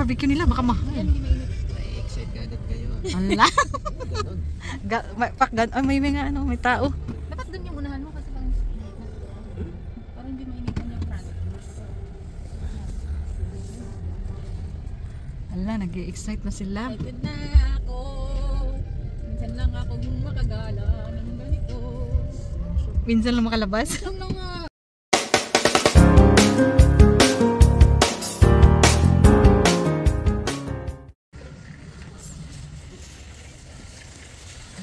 barbecue nila, baka mahal. Na-excite ka agad kayo. Ala. May mga ano, may tao. Dapat doon yung unahan mo kasi parang hindi mainitan yung front. Ala, nag-i-excite na sila. Excited na ako. Minsan lang ako makagala ng ganito. Minsan lang makalabas. Lang lang nga.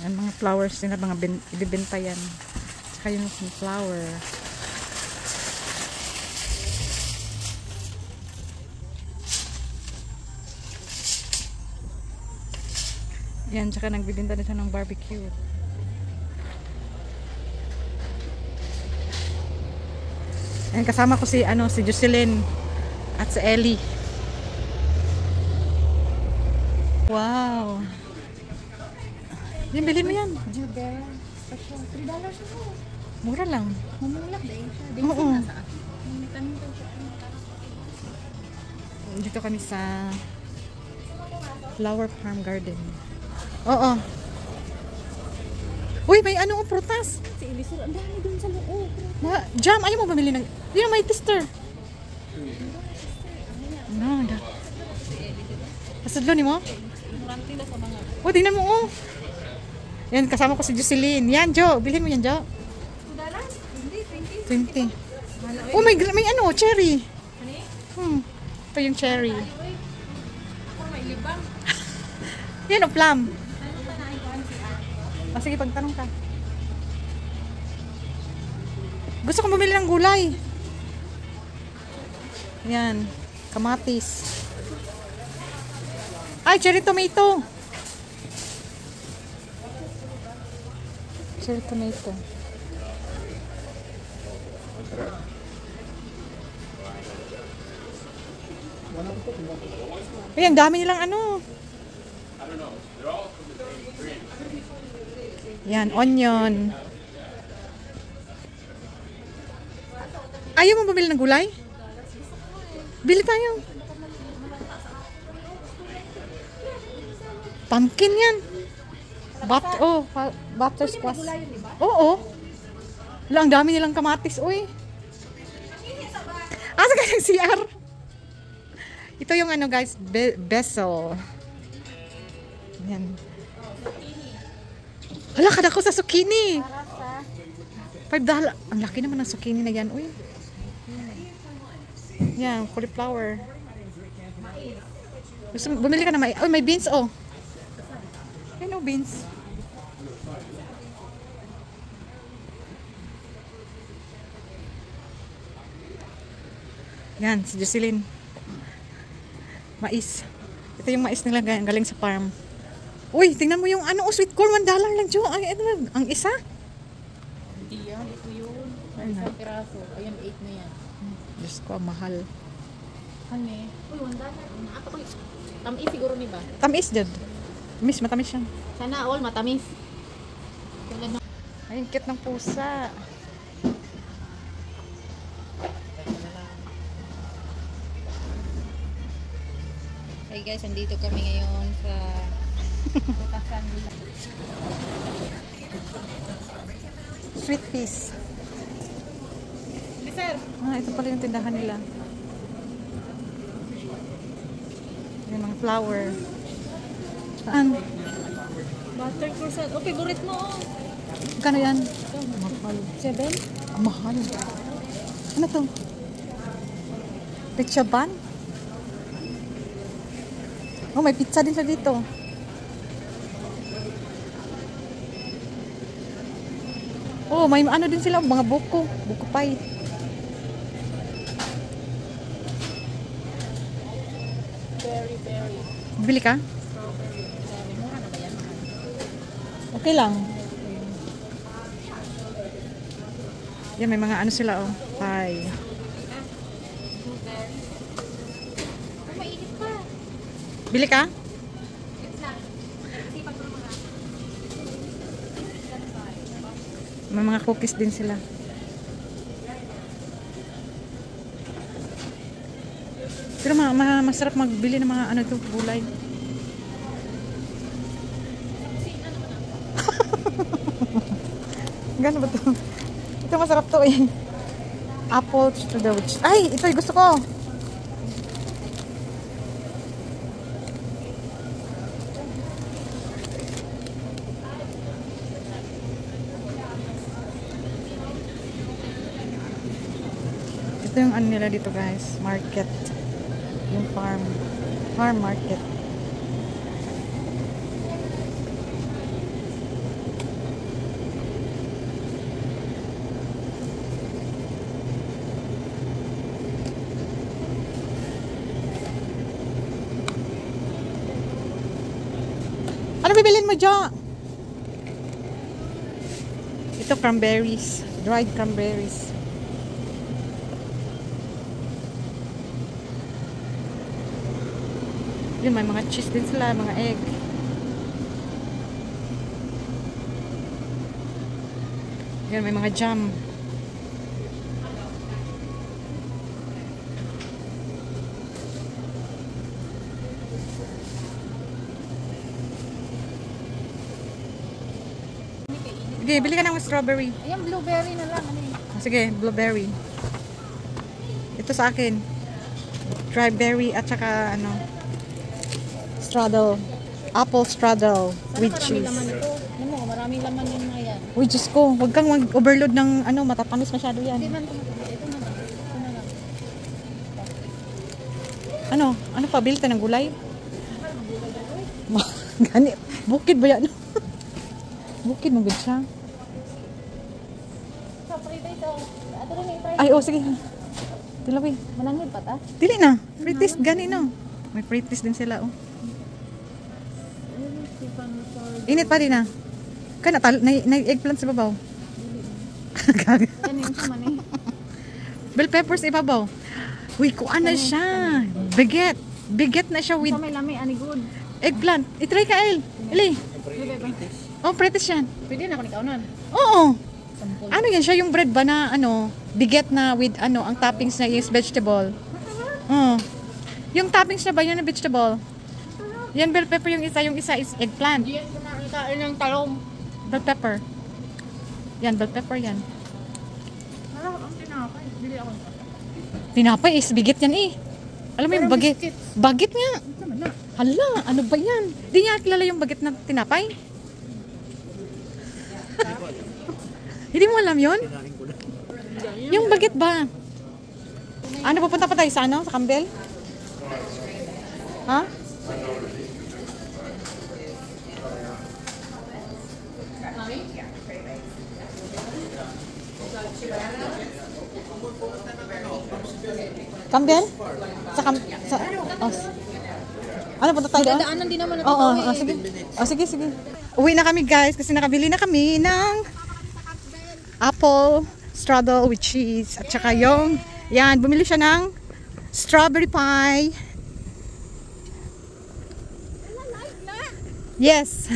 Ang mga flowers nila, mga ibibenta yan. Saka yung flower. Yan, tsaka nagbibenta din siya ng barbecue. Yan, kasama ko si Jocelyn at si Ellie. Wow. Yan, bilhin mo yan. Jubera. Special. $3 ako. Mura lang. Mamulak dahil siya. Oo. May tanim daw siya. Dito kami sa Flower Farm Garden. Oo. Uy, may ano ang prutas. Si Elisur, ang dami dun sa loob. Jam, ayaw mo bumili ng... Di na may tester. No, da. Pasadlo ni mo? Murante na sa mga... Oh, tingnan mo, oh. Yan, kasama ko si Jocelyn. Yan, Jo. Bilhin mo yan, Jo. $2? Hindi, 20. Oh, may ano, cherry. Ito yung cherry. Ako may libang. Yan, o plum. Oh, sige, pagtanong ka. Gusto kong bumili ng gulay. Yan, kamatis. Ay, cherry tomato. Cherry tomato. Ay, ang dami nilang ano. Yan, onion. Ayaw mo bumili ng gulay? Bili tayo. Pumpkin yan. Butter squash. Oo. Ang dami nilang kamatis, uy. Asa ka ng CR? Ito yung ano guys, basil. Yan. Hala, kada ko sa zucchini. $5. Ang laki naman ng zucchini na yan, uy. Yan, cauliflower. Bumili ka na may beans, oh. Yan, oh, beans. Yan, si Jocelyn. Mais. Ito yung mais nila galing sa farm. Uy, tingnan mo yung ano, sweet corn, $1 lang, Jo. Ay, ano, ang isa? Hindi yan, ito yun. Isang piraso. Ayan, 8 na yan. Diyos ko, mahal. Ano eh? Uy, $1. Ako ko. Tamis siguro ni ba? Tamis, Jod. Miss, matamis yan. Sana all matamis. Tulad ng... Ay, ang cute ng pusa. Hey guys, andito kami ngayon sa butasan nila. Sweet peas. Sir, Ito pala yung tindahan nila. Yung mga flower. Saan? butter croissant. Oh, favorite mo oh. Kano yan? Mahal. 7? Mahal. Ano to? Pizza bun? Oh, may pizza din siya dito. Oh, may ano din sila, mga buko. Buko pie. Very. Bili ka? Mura na ba yan? Okay lang. Yan, may mga ano sila, oh. Pie. Mainit pa. Bili ka? May mga cookies din sila. Pero masarap magbili ng mga ano ito, gulay. Gano'n ba ito? Ito masarap to eh. Apple to the witch. Ay, ito yung gusto ko. Ito yung ano nila dito guys. Market. Yung farm. Farm market. Ano bibilin mo, Jo? Ito, cranberries. Dried cranberries. Yun, may mga cheese din sila, mga egg. Yan, may mga jam. Sige, bili ka ng strawberry. Ayan, blueberry na lang. Ano yun? Sige, blueberry. Ito sa akin. Strawberry at saka ano, straddle. Apple straddle with cheese. Marami laman ito. Ano mo, maraming laman yung mga yan. Uy, Diyos ko. Huwag kang mag-overload ng ano, matatamis masyado yan. Hindi man ito. Ito na lang. Ito na lang. Ano? Ano pa? Bili tayo ng gulay? Gani. Bukid ba yan? Bukid mo good siya. So, prito ito. Ato rin yung try. Ay, oh, sige. Tilawi. Manangid pa ta? Dili na. Pretest, gani no. May pretest din sila, oh. Init pa din na. Kana, na-eggplant sa babaw. Yan yung siya man eh. Bell peppers ibabaw. Uy, kuan na siya. Biget. Biget na siya with So, may lami, ani good. eggplant. Itry ka, El. Ili. Oh, pretest yan. Pwede na ako ni kaunan. Oo. Sampol. Ano yan siya? Yung bread ba na ano, biget na with ano, ang toppings na is vegetable. Yung toppings na ba yan na vegetable? Yan bell pepper yung isa is eggplant. Diyan ko nakikain ng talong. Bell pepper. Yan, bell pepper yan. Harap ang tinapay. Bili ako. Tinapay is biget yan eh. Alam mo yung Pero baget? biscuits. Baget nga. Tama na. Hala, ano ba yan? Di niya kilala yung baget na tinapay? Hindi mo alam yun? Yung baget ba? Ano, pupunta pa tayo sa ano? Sa Campbell? Ha? Campbell? Sa oh. Ano, punta tayo doon? Dadaanan din naman ito. Oo, sige. Sige, sige. Uwi na kami guys kasi nakabili na kami ng apple straddle with cheese at saka yung yan, bumili siya ng strawberry pie. Yes.